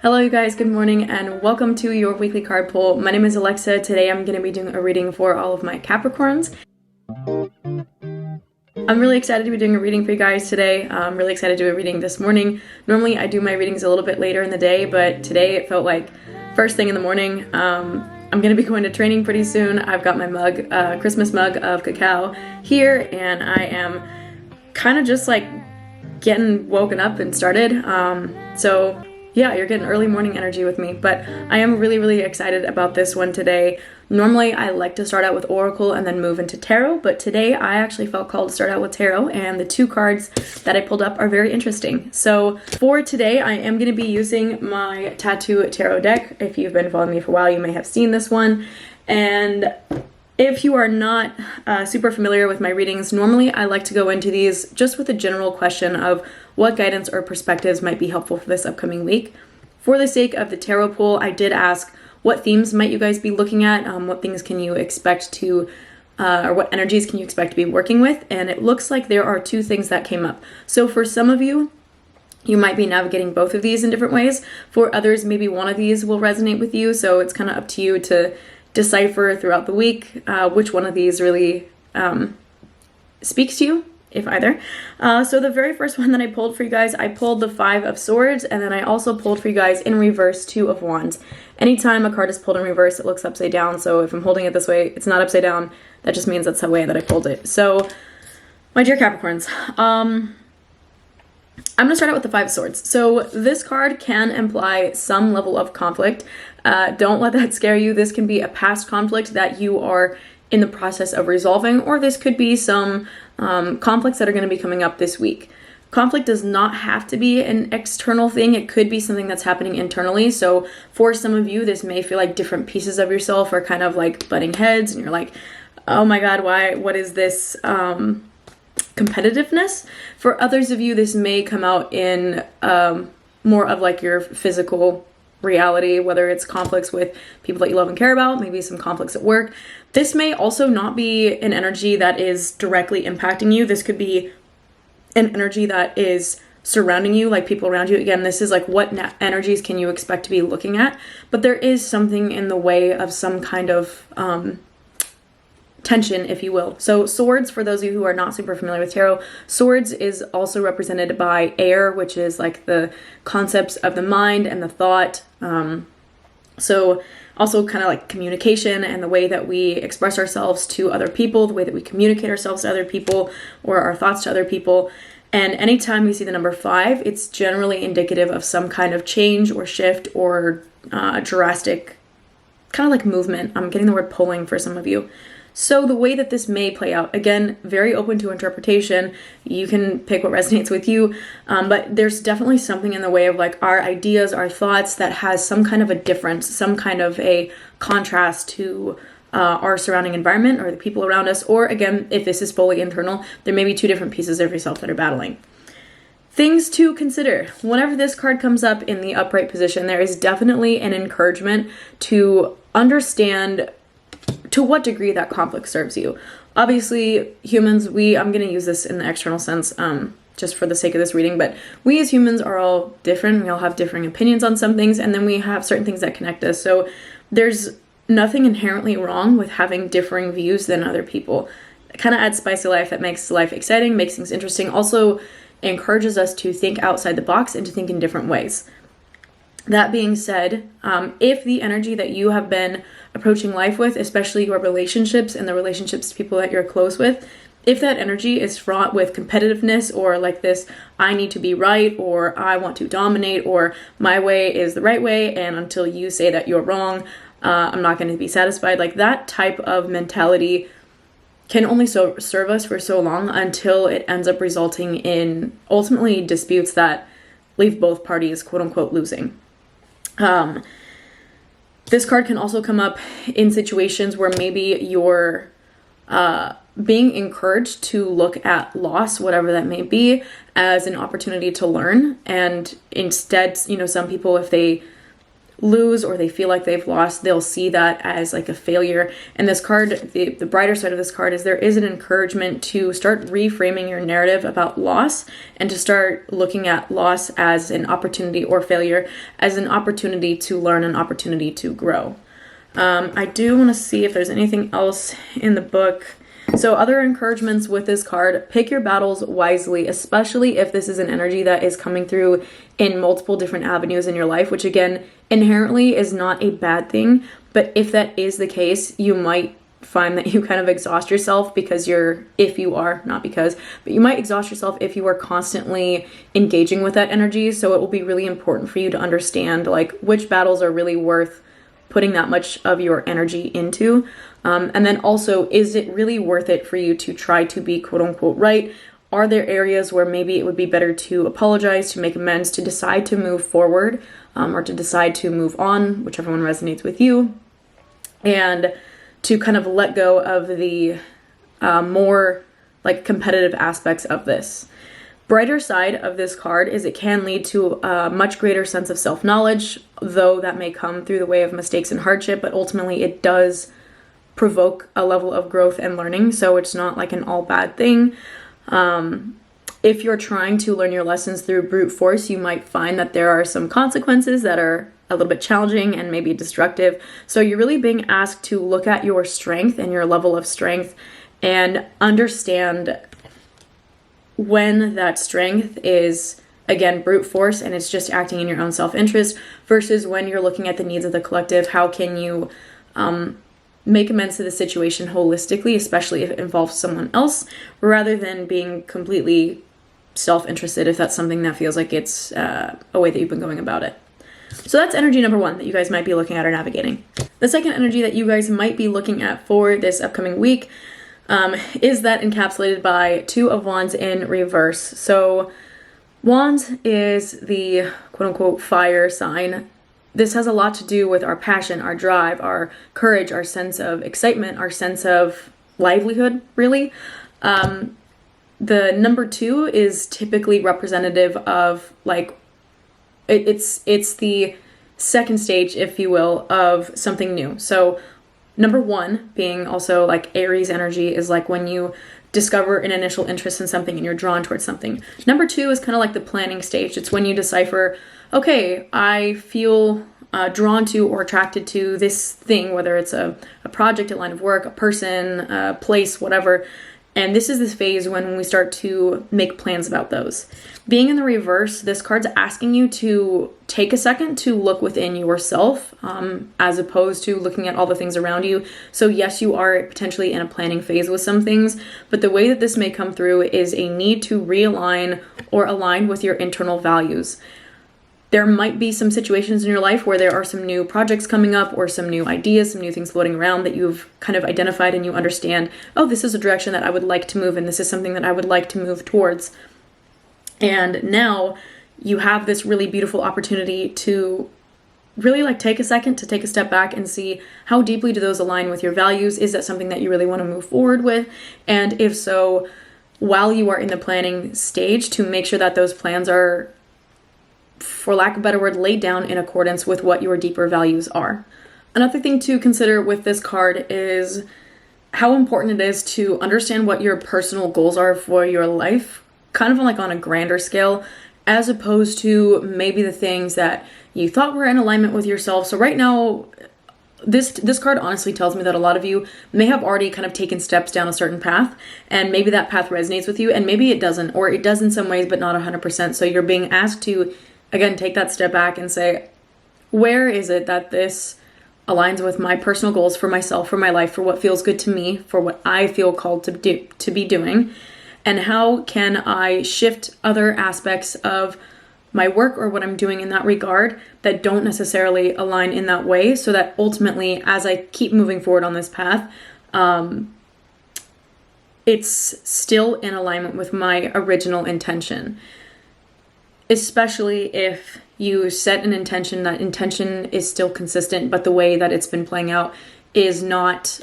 Hello you guys, good morning and welcome to your weekly card pull. My name is Alexa. Today I'm going to be doing a reading for all of my Capricorns. I'm really excited to be doing a reading for you guys today. I'm really excited to do a reading this morning. Normally I do my readings a little bit later in the day, but today it felt like first thing in the morning. I'm going to be going to training pretty soon. I've got my mug, Christmas mug of cacao here, and I am kind of just like getting woken up and started. So yeah, you're getting early morning energy with me, but I am really excited about this one today. Normally I like to start out with Oracle and then move into Tarot, but today I actually felt called to start out with Tarot, and the two cards that I pulled up are very interesting. So for today, I am going to be using my Tattoo Tarot deck. If you've been following me for a while, you may have seen this one. And if you are not super familiar with my readings, normally I like to go into these just with a general question of what guidance or perspectives might be helpful for this upcoming week. For the sake of the tarot pool, I did ask what themes might you guys be looking at, what things can you expect to, or what energies can you expect to be working with, and it looks like there are two things that came up. So for some of you, you might be navigating both of these in different ways. For others, maybe one of these will resonate with you, so it's kind of up to you to decipher throughout the week which one of these really speaks to you, if either. So the very first one that I pulled for you guys, I pulled the Five of Swords, and then I also pulled for you guys in reverse Two of Wands. Anytime a card is pulled in reverse, it looks upside down, so if I'm holding it this way, it's not upside down. That just means that's the way that I pulled it. So, my dear Capricorns, I'm going to start out with the Five of Swords. So this card can imply some level of conflict. Don't let that scare you. This can be a past conflict that you are in the process of resolving, or this could be some conflicts that are going to be coming up this week. Conflict does not have to be an external thing. It could be something that's happening internally. So for some of you, this may feel like different pieces of yourself are kind of like butting heads, and you're like, oh my God, what is this competitiveness? For others of you, this may come out in more of like your physical reality, whether it's conflicts with people that you love and care about, maybe some conflicts at work. This may also not be an energy that is directly impacting you. This could be an energy that is surrounding you, like people around you. Again, this is like what energies can you expect to be looking at, but there is something in the way of some kind of tension, if you will. So swords, for those of you who are not super familiar with tarot, swords is also represented by air, which is like the concepts of the mind and the thought. So also kind of like communication and the way that we express ourselves to other people, the way that we communicate ourselves to other people or our thoughts to other people. And anytime we see the number 5, it's generally indicative of some kind of change or shift or drastic kind of like movement. I'm getting the word pulling for some of you. So the way that this may play out, again, very open to interpretation. You can pick what resonates with you, but there's definitely something in the way of like our ideas, our thoughts that has some kind of a difference, some kind of a contrast to our surrounding environment or the people around us. Or again, if this is fully internal, there may be two different pieces of yourself that are battling. Things to consider. Whenever this card comes up in the upright position, there is definitely an encouragement to understand to what degree that conflict serves you. Obviously, humans, I'm going to use this in the external sense just for the sake of this reading, but we as humans are all different. We all have differing opinions on some things, and then we have certain things that connect us. So there's nothing inherently wrong with having differing views than other people. It kind of adds spice to life. That makes life exciting, makes things interesting, also encourages us to think outside the box and to think in different ways. That being said, if the energy that you have been approaching life with, especially your relationships and the relationships to people that you're close with, if that energy is fraught with competitiveness or like this, I need to be right, or I want to dominate, or my way is the right way, and until you say that you're wrong, I'm not going to be satisfied. Like that type of mentality can only serve us for so long until it ends up resulting in ultimately disputes that leave both parties quote unquote losing. This card can also come up in situations where maybe you're being encouraged to look at loss, whatever that may be, as an opportunity to learn. And instead, some people, if they lose or they feel like they've lost, they'll see that as like a failure. And this card, the brighter side of this card is there is an encouragement to start reframing your narrative about loss and to start looking at loss as an opportunity, or failure as an opportunity to learn, an opportunity to grow. I do want to see if there's anything else in the book. So other encouragements with this card: pick your battles wisely, especially if this is an energy that is coming through in multiple different avenues in your life, which again, inherently is not a bad thing. But if that is the case, you might find that you kind of exhaust yourself because you might exhaust yourself if you are constantly engaging with that energy. So it will be really important for you to understand like which battles are really worth putting that much of your energy into. And then also, is it really worth it for you to try to be quote unquote right? Are there areas where maybe it would be better to apologize, to make amends, to decide to move forward, or to decide to move on, whichever one resonates with you, and to kind of let go of the more like competitive aspects of this. Brighter side of this card is it can lead to a much greater sense of self-knowledge, though that may come through the way of mistakes and hardship, but ultimately it does provoke a level of growth and learning, so it's not like an all bad thing. If you're trying to learn your lessons through brute force, you might find that there are some consequences that are a little bit challenging and maybe destructive. So you're really being asked to look at your strength and your level of strength and understand when that strength is, again, brute force and it's just acting in your own self-interest, versus when you're looking at the needs of the collective. How can you make amends to the situation holistically, especially if it involves someone else, rather than being completely self-interested if that's something that feels like it's a way that you've been going about it. So that's energy number one that you guys might be looking at or navigating. The second energy that you guys might be looking at for this upcoming week is that encapsulated by Two of Wands in reverse. So Wands is the quote-unquote fire sign. This has a lot to do with our passion, our drive, our courage, our sense of excitement, our sense of livelihood, really. The number 2 is typically representative of like, it's the second stage, if you will, of something new. So number 1 being also like Aries energy is like when you discover an initial interest in something and you're drawn towards something. Number 2 is kind of like the planning stage. It's when you decipher, okay, I feel drawn to or attracted to this thing, whether it's a project, a line of work, a person, a place, whatever. And this is this phase when we start to make plans about those. Being in the reverse, this card's asking you to take a second to look within yourself, as opposed to looking at all the things around you. So yes, you are potentially in a planning phase with some things, but the way that this may come through is a need to realign or align with your internal values. There might be some situations in your life where there are some new projects coming up or some new ideas, some new things floating around that you've kind of identified and you understand, oh, this is a direction that I would like to move and this is something that I would like to move towards. And now you have this really beautiful opportunity to really like take a second to take a step back and see how deeply do those align with your values. Is that something that you really want to move forward with? And if so, while you are in the planning stage, to make sure that those plans are, for lack of a better word, laid down in accordance with what your deeper values are. Another thing to consider with this card is how important it is to understand what your personal goals are for your life, kind of like on a grander scale, as opposed to maybe the things that you thought were in alignment with yourself. So right now, this card honestly tells me that a lot of you may have already kind of taken steps down a certain path, and maybe that path resonates with you, and maybe it doesn't, or it does in some ways, but not 100%. So you're being asked to, again, take that step back and say, where is it that this aligns with my personal goals for myself, for my life, for what feels good to me, for what I feel called to be doing, and how can I shift other aspects of my work or what I'm doing in that regard that don't necessarily align in that way, so that ultimately, as I keep moving forward on this path, it's still in alignment with my original intention. Especially if you set an intention, that intention is still consistent, but the way that it's been playing out is not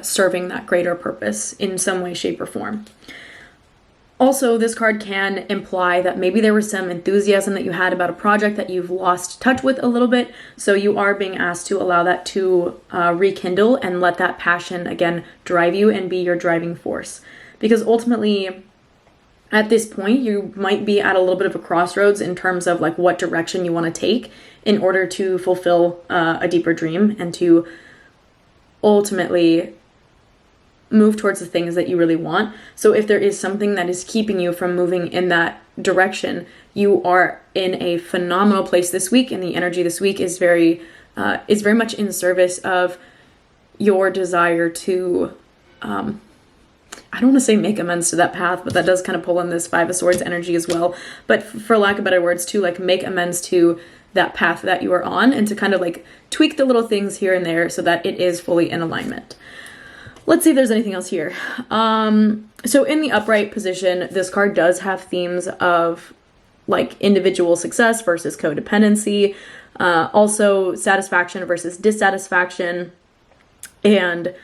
serving that greater purpose in some way, shape, or form. Also, this card can imply that maybe there was some enthusiasm that you had about a project that you've lost touch with a little bit. So you are being asked to allow that to rekindle and let that passion again drive you and be your driving force. Because ultimately, at this point, you might be at a little bit of a crossroads in terms of like what direction you want to take in order to fulfill a deeper dream and to ultimately move towards the things that you really want. So if there is something that is keeping you from moving in that direction, you are in a phenomenal place this week, and the energy this week is very much in service of your desire to I don't want to say make amends to that path, but that does kind of pull in this Five of Swords energy as well. But for lack of better words, to like make amends to that path that you are on and to kind of like tweak the little things here and there so that it is fully in alignment. Let's see if there's anything else here. So in the upright position, this card does have themes of like individual success versus codependency, also satisfaction versus dissatisfaction, and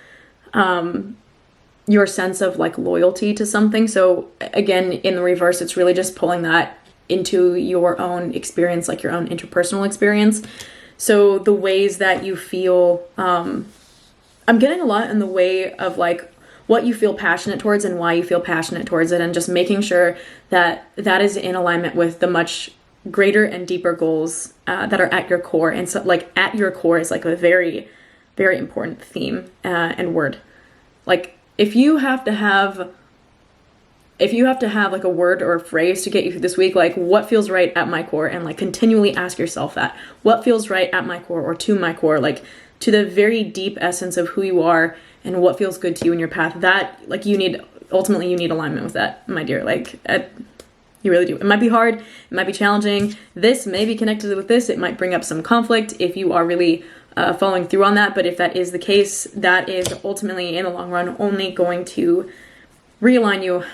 your sense of like loyalty to something. So again, in the reverse, it's really just pulling that into your own experience, like your own interpersonal experience. So the ways that you feel, I'm getting a lot in the way of like what you feel passionate towards and why you feel passionate towards it, and just making sure that that is in alignment with the much greater and deeper goals that are at your core. And so like at your core is like a very, very important theme and word. Like if you have to have like a word or a phrase to get you through this week, like what feels right at my core, and like continually ask yourself that, what feels right at my core or to my core, like to the very deep essence of who you are and what feels good to you in your path. That like ultimately you need alignment with that, my dear. Like you really do. It might be hard, it might be challenging. This may be connected with this. It might bring up some conflict if you are really following through on that. But if that is the case, that is ultimately in the long run only going to realign you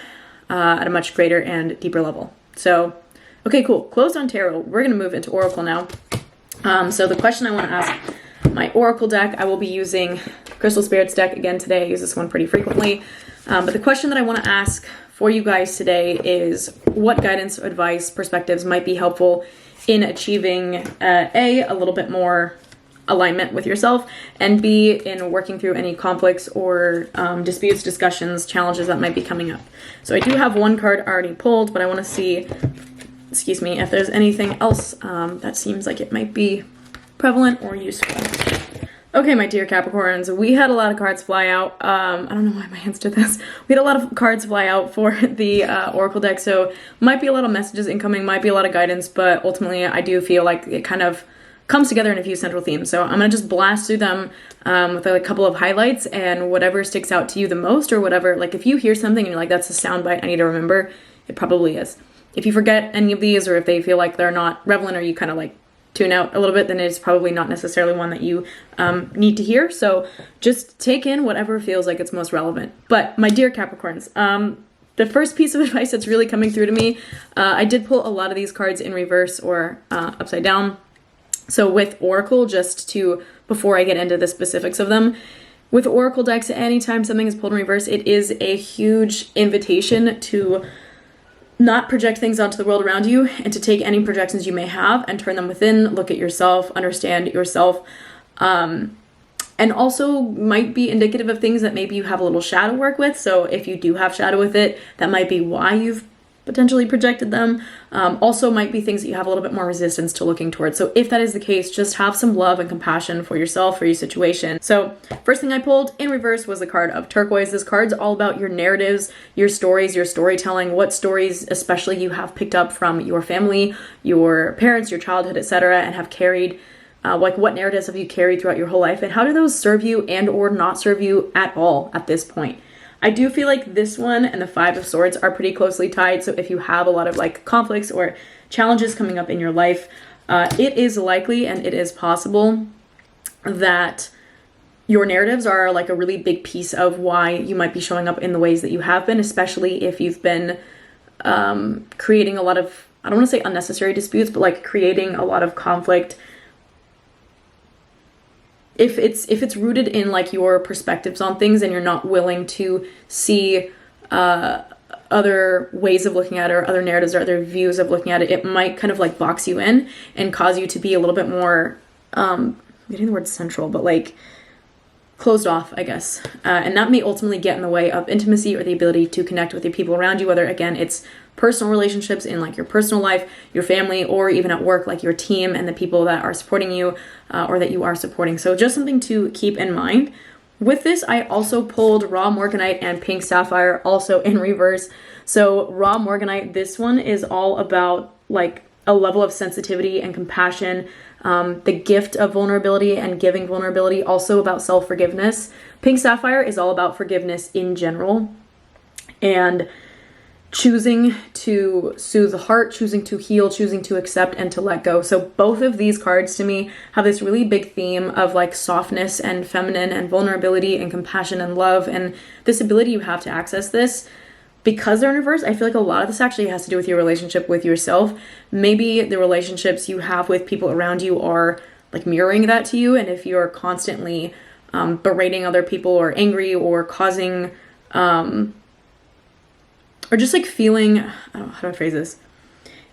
at a much greater and deeper level. So, okay, cool. Closed on tarot. We're going to move into Oracle now. So the question I want to ask my Oracle deck, I will be using Crystal Spirits deck again today. I use this one pretty frequently. But the question that I want to ask for you guys today is what guidance, advice, perspectives might be helpful in achieving a little bit more alignment with yourself, and B, in working through any conflicts or disputes, discussions, challenges that might be coming up. So I do have one card already pulled, but I want to see, excuse me, if there's anything else that seems like it might be prevalent or useful. Okay, my dear Capricorns, we had a lot of cards fly out. I don't know why my hands did this. We had a lot of cards fly out for the Oracle deck, so might be a lot of messages incoming, might be a lot of guidance, but ultimately I do feel like it kind of comes together in a few central themes. So I'm going to just blast through them with a couple of highlights, and whatever sticks out to you the most, or whatever, like if you hear something and you're like, that's a soundbite I need to remember, it probably is. If you forget any of these, or if they feel like they're not relevant, or you kind of like tune out a little bit, then it's probably not necessarily one that you need to hear. So just take in whatever feels like it's most relevant. But my dear Capricorns, the first piece of advice that's really coming through to me, I did pull a lot of these cards in reverse or upside down. So with Oracle, just to, before I get into the specifics of them, with Oracle decks, anytime something is pulled in reverse, it is a huge invitation to not project things onto the world around you, and to take any projections you may have and turn them within, look at yourself, understand yourself, and also might be indicative of things that maybe you have a little shadow work with. So if you do have shadow with it, that might be why you've potentially projected them. Also might be things that you have a little bit more resistance to looking towards. So if that is the case, just have some love and compassion for yourself, for your situation. So first thing I pulled in reverse was the card of turquoise. This card's all about your narratives, your stories, your storytelling, what stories especially you have picked up from your family, your parents, your childhood, etc., and have carried, like what narratives have you carried throughout your whole life, and how do those serve you and or not serve you at all at this point. I do feel like this one and the Five of Swords are pretty closely tied. So if you have a lot of like conflicts or challenges coming up in your life, it is likely and it is possible that your narratives are like a really big piece of why you might be showing up in the ways that you have been, especially if you've been creating a lot of, I don't want to say unnecessary disputes, but like creating a lot of conflict. If it's rooted in like your perspectives on things, and you're not willing to see other ways of looking at it, or other narratives or other views of looking at it, it might kind of like box you in and cause you to be a little bit more, I'm getting the word central, but like closed off, I guess. And that may ultimately get in the way of intimacy or the ability to connect with the people around you, whether again, it's personal relationships in like your personal life, your family, or even at work, like your team and the people that are supporting you or that you are supporting. So just something to keep in mind. With this, I also pulled Raw Morganite and Pink Sapphire, also in reverse. So Raw Morganite, this one is all about like a level of sensitivity and compassion, the gift of vulnerability and giving vulnerability, also about self-forgiveness. Pink Sapphire is all about forgiveness in general and choosing to soothe the heart, choosing to heal, choosing to accept and to let go. So both of these cards to me have this really big theme of like softness and feminine and vulnerability and compassion and love, and this ability you have to access this. Because they're in reverse, I feel like a lot of this actually has to do with your relationship with yourself. Maybe the relationships you have with people around you are like mirroring that to you, and if you're constantly berating other people or angry or causing or just like feeling, I don't know, how do I phrase this?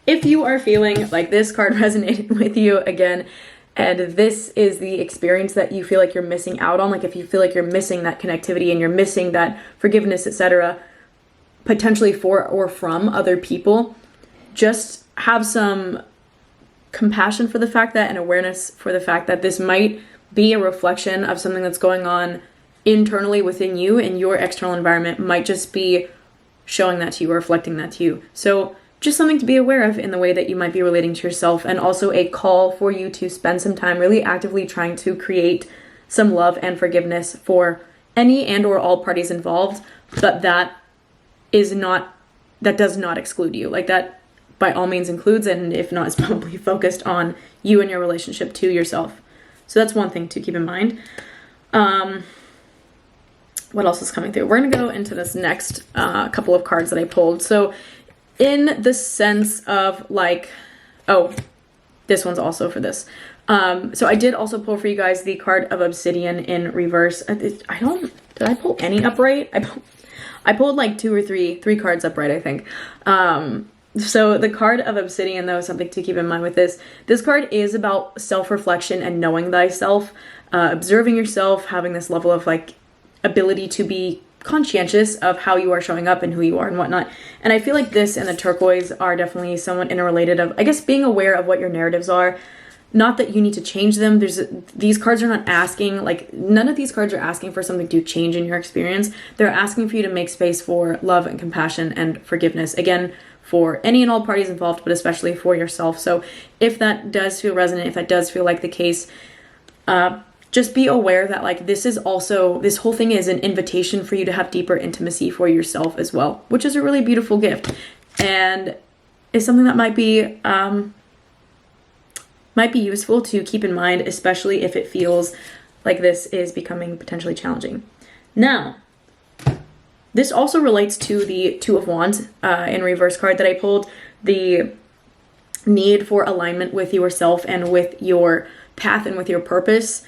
If you are feeling like this card resonated with you again, and this is the experience that you feel like you're missing out on, like if you feel like you're missing that connectivity and you're missing that forgiveness, etc., potentially for or from other people, just have some compassion for the fact that, and awareness for the fact that this might be a reflection of something that's going on internally within you, and your external environment might just be showing that to you or reflecting that to you. So just something to be aware of in the way that you might be relating to yourself, and also a call for you to spend some time really actively trying to create some love and forgiveness for any and or all parties involved, but that does not exclude you. Like that by all means includes, and if not, is probably focused on you and your relationship to yourself. So that's one thing to keep in mind. What else is coming through? We're going to go into this next couple of cards that I pulled. So in the sense of like, oh, this one's also for this. So I did also pull for you guys the card of Obsidian in reverse. Did I pull any upright? I pulled like two or three cards upright, I think. So the card of Obsidian, though, is something to keep in mind with this. This card is about self-reflection and knowing thyself, observing yourself, having this level of like ability to be conscientious of how you are showing up and who you are and whatnot. And I feel like this and the turquoise are definitely somewhat interrelated of, I guess, being aware of what your narratives are. Not that you need to change them. These cards are not asking, like, none of these cards are asking for something to change in your experience. They're asking for you to make space for love and compassion and forgiveness. Again, for any and all parties involved, but especially for yourself. So if that does feel resonant, if that does feel like the case, just be aware that like this whole thing is an invitation for you to have deeper intimacy for yourself as well, which is a really beautiful gift and is something that might be useful to keep in mind, especially if it feels like this is becoming potentially challenging. Now, this also relates to the Two of Wands in reverse card that I pulled, the need for alignment with yourself and with your path and with your purpose.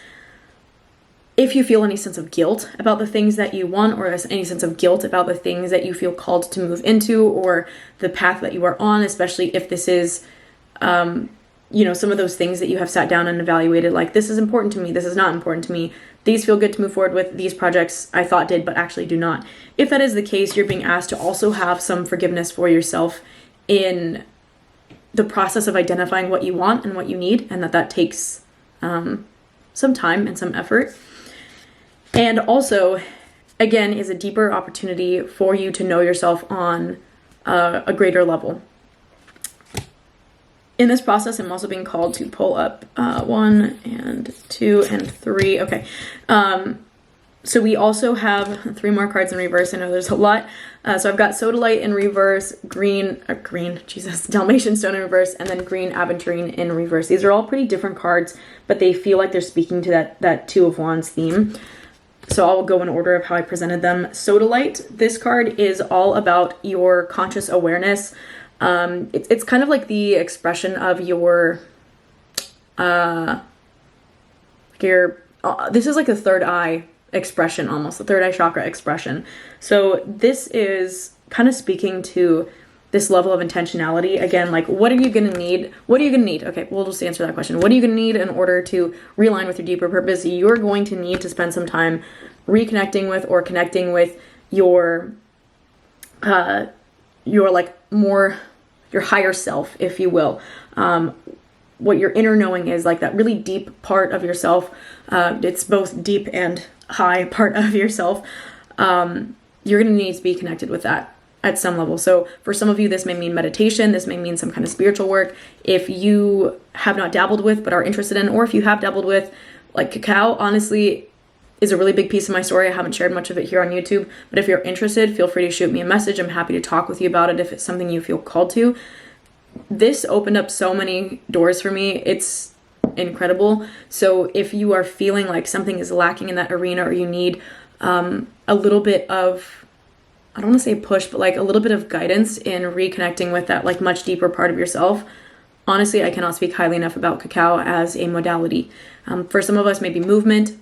If you feel any sense of guilt about the things that you want, or any sense of guilt about the things that you feel called to move into, or the path that you are on, especially if this is, some of those things that you have sat down and evaluated, like, this is important to me, this is not important to me, these feel good to move forward with, these projects I thought did, but actually do not. If that is the case, you're being asked to also have some forgiveness for yourself in the process of identifying what you want and what you need, and that takes some time and some effort. And also, again, is a deeper opportunity for you to know yourself on a greater level. In this process, I'm also being called to pull up 1 and 2 and 3. Okay. So we also have 3 more cards in reverse. I know there's a lot. So I've got Sodalite in reverse, Dalmatian Stone in reverse, and then green Aventurine in reverse. These are all pretty different cards, but they feel like they're speaking to that Two of Wands theme. So I'll go in order of how I presented them. Sodalite, this card is all about your conscious awareness. It's kind of like the expression of your this is like a third eye expression, almost the third eye chakra expression. So this is kind of speaking to this level of intentionality. Again, like, what are you going to need? What are you going to need? Okay, we'll just answer that question. What are you going to need in order to realign with your deeper purpose? You're going to need to spend some time reconnecting with or connecting with your like more, your higher self, if you will. What your inner knowing is, like that really deep part of yourself. It's both deep and high part of yourself. You're going to need to be connected with that at some level. So for some of you, this may mean meditation. This may mean some kind of spiritual work. If you have not dabbled with, but are interested in, or if you have dabbled with, like cacao, honestly, is a really big piece of my story. I haven't shared much of it here on YouTube, but if you're interested, feel free to shoot me a message. I'm happy to talk with you about it if it's something you feel called to. This opened up so many doors for me. It's incredible. So if you are feeling like something is lacking in that arena, or you need a little bit of, I don't want to say push, but like a little bit of guidance in reconnecting with that like much deeper part of yourself, honestly, I cannot speak highly enough about cacao as a modality. For some of us, maybe movement,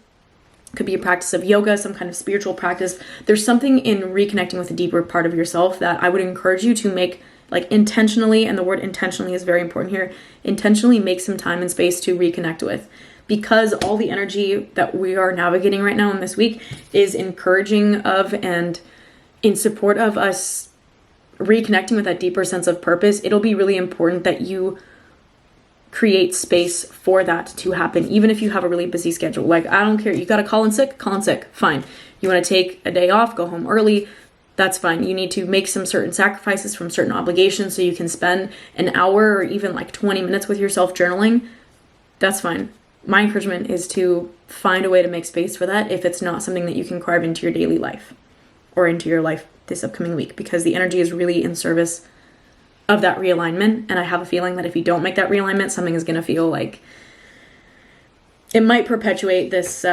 could be a practice of yoga, some kind of spiritual practice. There's something in reconnecting with a deeper part of yourself that I would encourage you to make, like intentionally, and the word intentionally is very important here, intentionally make some time and space to reconnect with. Because all the energy that we are navigating right now in this week is encouraging of and in support of us reconnecting with that deeper sense of purpose. It'll be really important that you create space for that to happen, even if you have a really busy schedule. Like, I don't care, you gotta call in sick, fine. You wanna take a day off, go home early, that's fine. You need to make some certain sacrifices from certain obligations so you can spend an hour or even like 20 minutes with yourself journaling, that's fine. My encouragement is to find a way to make space for that if it's not something that you can carve into your daily life or into your life this upcoming week, because the energy is really in service of that realignment. And I have a feeling that if you don't make that realignment, something is going to feel like it might perpetuate this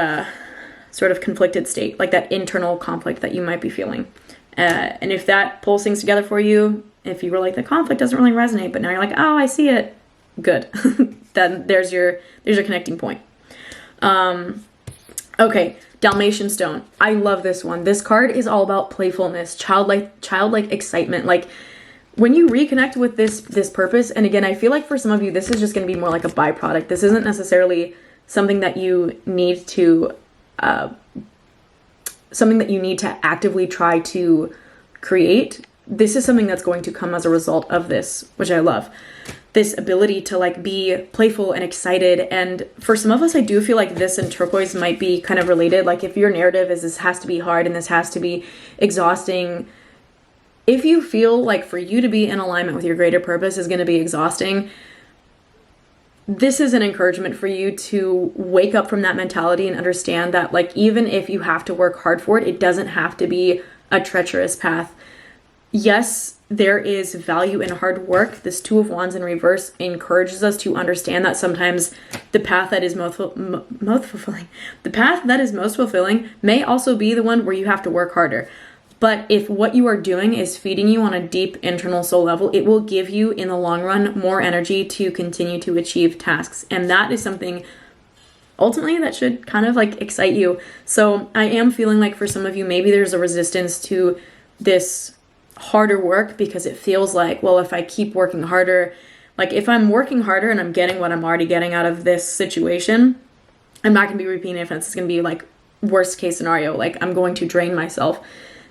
sort of conflicted state, like that internal conflict that you might be feeling. And if that pulls things together for you, if you were like, the conflict doesn't really resonate, but now you're like, oh, I see it, good. Then there's your connecting point. Okay, Dalmatian Stone. I love this one. This card is all about playfulness, childlike excitement. Like, when you reconnect with this purpose, and again, I feel like for some of you, this is just going to be more like a byproduct. This isn't necessarily something that you need to actively try to create. This is something that's going to come as a result of this, which I love. This ability to like be playful and excited. And for some of us, I do feel like this and turquoise might be kind of related. Like, if your narrative is this has to be hard and this has to be exhausting, if you feel like for you to be in alignment with your greater purpose is going to be exhausting, this is an encouragement for you to wake up from that mentality and understand that, like, even if you have to work hard for it, it doesn't have to be a treacherous path. Yes, there is value in hard work. This Two of Wands in reverse encourages us to understand that sometimes the path that is most fulfilling may also be the one where you have to work harder. But if what you are doing is feeding you on a deep internal soul level, it will give you in the long run more energy to continue to achieve tasks. And that is something ultimately that should kind of like excite you. So I am feeling like for some of you, maybe there's a resistance to this harder work because it feels like, well, if I keep working harder, like if I'm working harder and I'm getting what I'm already getting out of this situation, I'm not going to be repeating offense. It's going to be like worst case scenario. Like, I'm going to drain myself.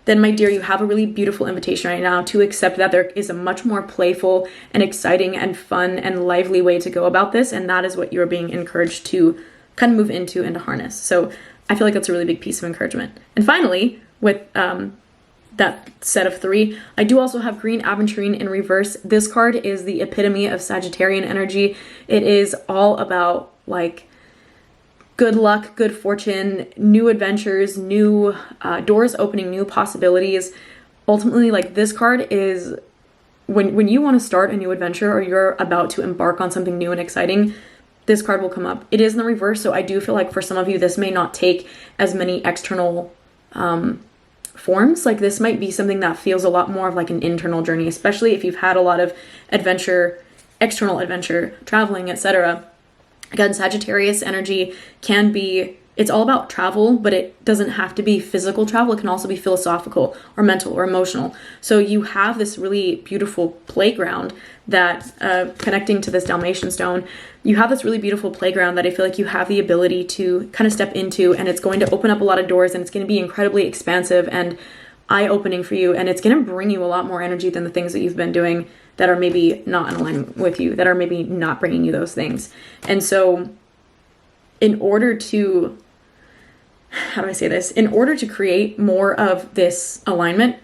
Then, my dear, you have a really beautiful invitation right now to accept that there is a much more playful and exciting and fun and lively way to go about this. And that is what you're being encouraged to kind of move into and to harness. So I feel like that's a really big piece of encouragement. And finally, with that set of three, I do also have green aventurine in reverse. This card is the epitome of Sagittarian energy. It is all about like good luck, good fortune, new adventures, new doors opening, new possibilities. Ultimately, like, this card is when you want to start a new adventure or you're about to embark on something new and exciting, this card will come up. It is in the reverse, so I do feel like for some of you, this may not take as many external forms. Like, this might be something that feels a lot more of like an internal journey, especially if you've had a lot of adventure, external adventure, traveling, etc. Again, Sagittarius energy can be it's all about travel, but it doesn't have to be physical travel. It can also be philosophical or mental or emotional. So you have this really beautiful playground that, connecting to this Dalmatian stone, you have this really beautiful playground that I feel like you have the ability to kind of step into, and it's going to open up a lot of doors, and it's going to be incredibly expansive and eye-opening for you, and it's going to bring you a lot more energy than the things that you've been doing that are maybe not in alignment with you, that are maybe not bringing you those things. And so in order to, how do I say this? In order to create more of this alignment,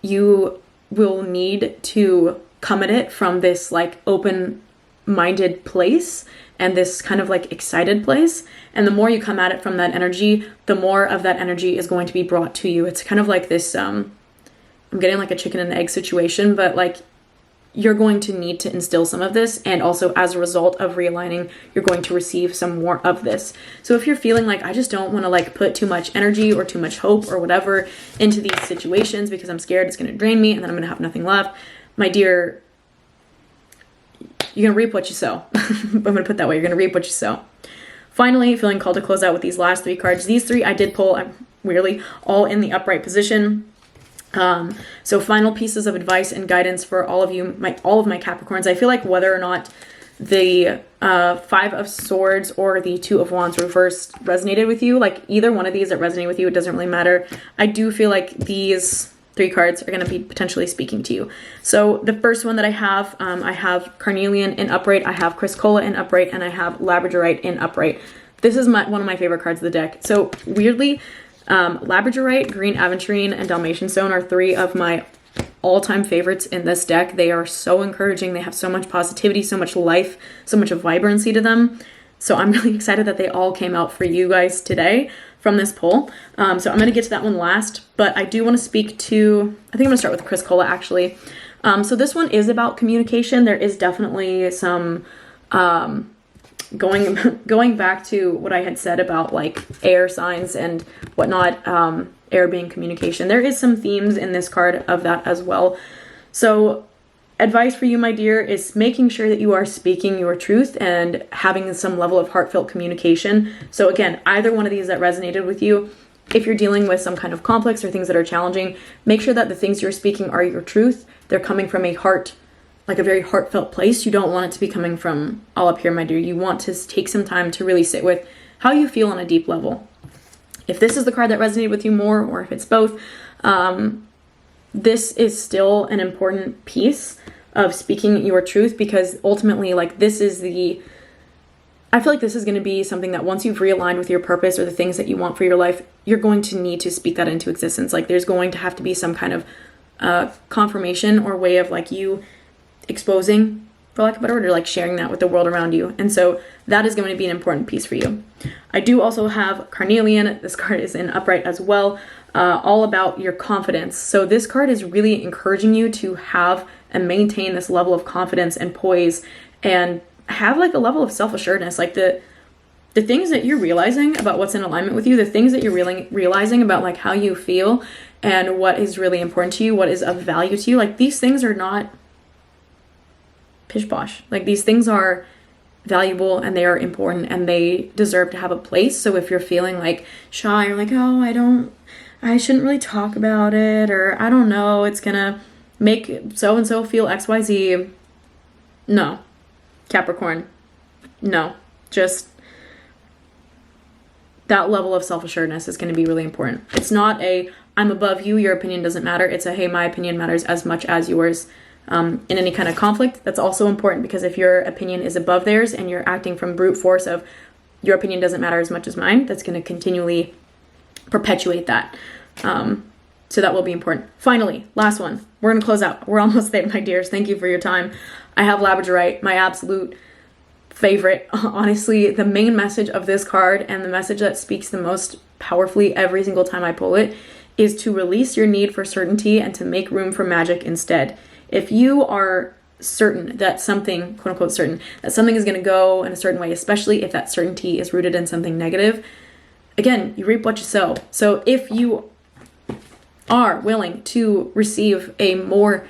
you will need to come at it from this like open-minded place and this kind of like excited place. And the more you come at it from that energy, the more of that energy is going to be brought to you. It's kind of like this, I'm getting like a chicken and egg situation, but like you're going to need to instill some of this. And also as a result of realigning, you're going to receive some more of this. So if you're feeling like, I just don't want to like put too much energy or too much hope or whatever into these situations because I'm scared it's going to drain me and then I'm going to have nothing left, my dear, you're going to reap what you sow. I'm going to put that way. You're going to reap what you sow. Finally, feeling called to close out with these last 3 cards. These 3 I did pull, weirdly, all in the upright position. So final pieces of advice and guidance for all of you, all of my Capricorns. I feel like whether or not the 5 of Swords or the 2 of Wands reversed resonated with you, like either one of these that resonate with you, it doesn't really matter. I do feel like these 3 cards are going to be potentially speaking to you. So the first one that I have Carnelian in upright, I have Chrysocolla in upright, and I have Labradorite in upright. This is one of my favorite cards of the deck. So weirdly, Labradorite, Green Aventurine, and Dalmatian Stone are 3 of my all-time favorites in this deck. They are so encouraging. They have so much positivity, so much life, so much of vibrancy to them. So I'm really excited that they all came out for you guys today from this poll. So I'm going to get to that one last, but I do want to speak to, I think I'm going to start with Chrysocolla actually. So this one is about communication. There is definitely some, going back to what I had said about like air signs and whatnot, air being communication. There is some themes in this card of that as well. So advice for you, my dear, is making sure that you are speaking your truth and having some level of heartfelt communication. So again, either one of these that resonated with you, if you're dealing with some kind of complex or things that are challenging, make sure that the things you're speaking are your truth. They're coming from a heart, like a very heartfelt place. You don't want it to be coming from all up here, my dear. You want to take some time to really sit with how you feel on a deep level. If this is the card that resonated with you more, or if it's both, this is still an important piece of speaking your truth, because ultimately, like, this is the, I feel like this is going to be something that once you've realigned with your purpose or the things that you want for your life, you're going to need to speak that into existence. Like, there's going to have to be some kind of confirmation or way of like you exposing, for lack of a better word, or like sharing that with the world around you. And so that is going to be an important piece for you. I do also have Carnelian. This card is in upright as well, all about your confidence. So this card is really encouraging you to have and maintain this level of confidence and poise and have like a level of self-assuredness. Like the things that you're realizing about what's in alignment with you, the things that you're realizing about like how you feel and what is really important to you, what is of value to you, like these things are not pish posh. Like these things are valuable and they are important and they deserve to have a place. So if you're feeling like shy or like, oh, I shouldn't really talk about it, or I don't know, it's gonna make so-and-so feel XYZ. No, Capricorn, no, just that level of self-assuredness is going to be really important. It's not a, I'm above you, your opinion doesn't matter. It's a, hey, my opinion matters as much as yours. In any kind of conflict, that's also important, because if your opinion is above theirs and you're acting from brute force of your opinion doesn't matter as much as mine, that's going to continually perpetuate that. So that will be important. Finally, last one. We're going to close out. We're almost there, my dears. Thank you for your time. I have Labradorite, my absolute favorite. Honestly, the main message of this card and the message that speaks the most powerfully every single time I pull it is to release your need for certainty and to make room for magic instead. If you are certain that something, quote unquote certain, that something is going to go in a certain way, especially if that certainty is rooted in something negative, again, you reap what you sow. So if you are willing to receive a more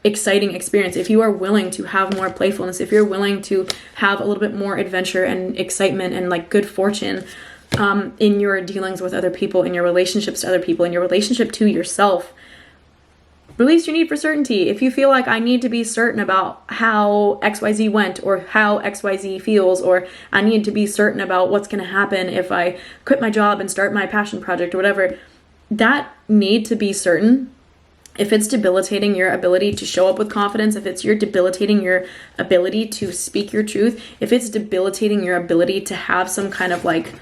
exciting experience, if you are willing to have more playfulness, if you're willing to have a little bit more adventure and excitement and like good fortune, in your dealings with other people, in your relationships to other people, in your relationship to yourself. Release your need for certainty. If you feel like I need to be certain about how XYZ went or how XYZ feels, or I need to be certain about what's going to happen if I quit my job and start my passion project or whatever, that need to be certain, if it's debilitating your ability to show up with confidence, if it's debilitating your ability to speak your truth, if it's debilitating your ability to have some kind of like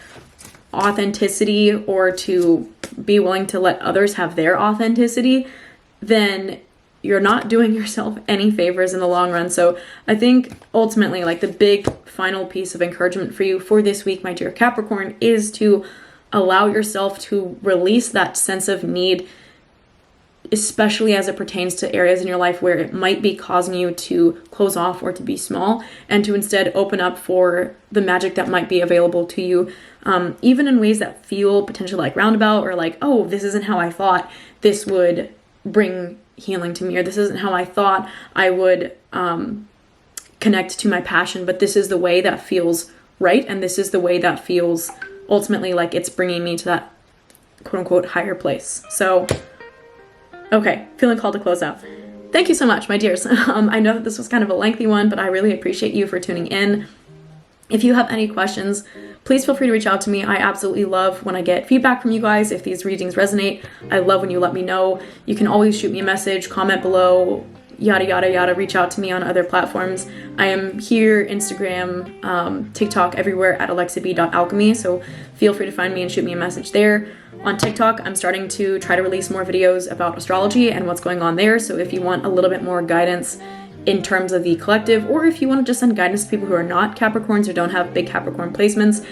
authenticity or to be willing to let others have their authenticity, then you're not doing yourself any favors in the long run. So I think ultimately, like, the big final piece of encouragement for you for this week, my dear Capricorn, is to allow yourself to release that sense of need, especially as it pertains to areas in your life where it might be causing you to close off or to be small, and to instead open up for the magic that might be available to you, even in ways that feel potentially like roundabout, or like, oh, this isn't how I thought this would bring healing to me, or this isn't how I thought I would connect to my passion, but this is the way that feels right, and this is the way that feels ultimately like it's bringing me to that quote-unquote higher place. So okay, feeling called to close out. Thank you so much, my dears. I know that this was kind of a lengthy one, but I really appreciate you for tuning in. If you have any questions, please feel free to reach out to me. I absolutely love when I get feedback from you guys. If these readings resonate, I love when you let me know. You can always shoot me a message, comment below, yada, yada, yada. Reach out to me on other platforms. I am here, Instagram, TikTok, everywhere at alexab.alchemy. So feel free to find me and shoot me a message there. On TikTok, I'm starting to try to release more videos about astrology and what's going on there. So if you want a little bit more guidance in terms of the collective, or if you want to just send guidance to people who are not Capricorns or don't have big Capricorn placements,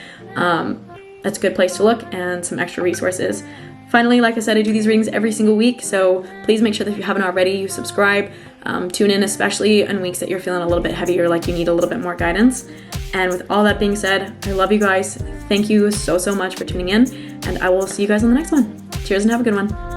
that's a good place to look, and some extra resources. Finally, like I said, I do these readings every single week, so please make sure that if you haven't already, you subscribe. Tune in, especially in weeks that you're feeling a little bit heavier, like you need a little bit more guidance. And with all that being said, I love you guys. Thank you so much for tuning in, and I will see you guys on the next one. Cheers and have a good one.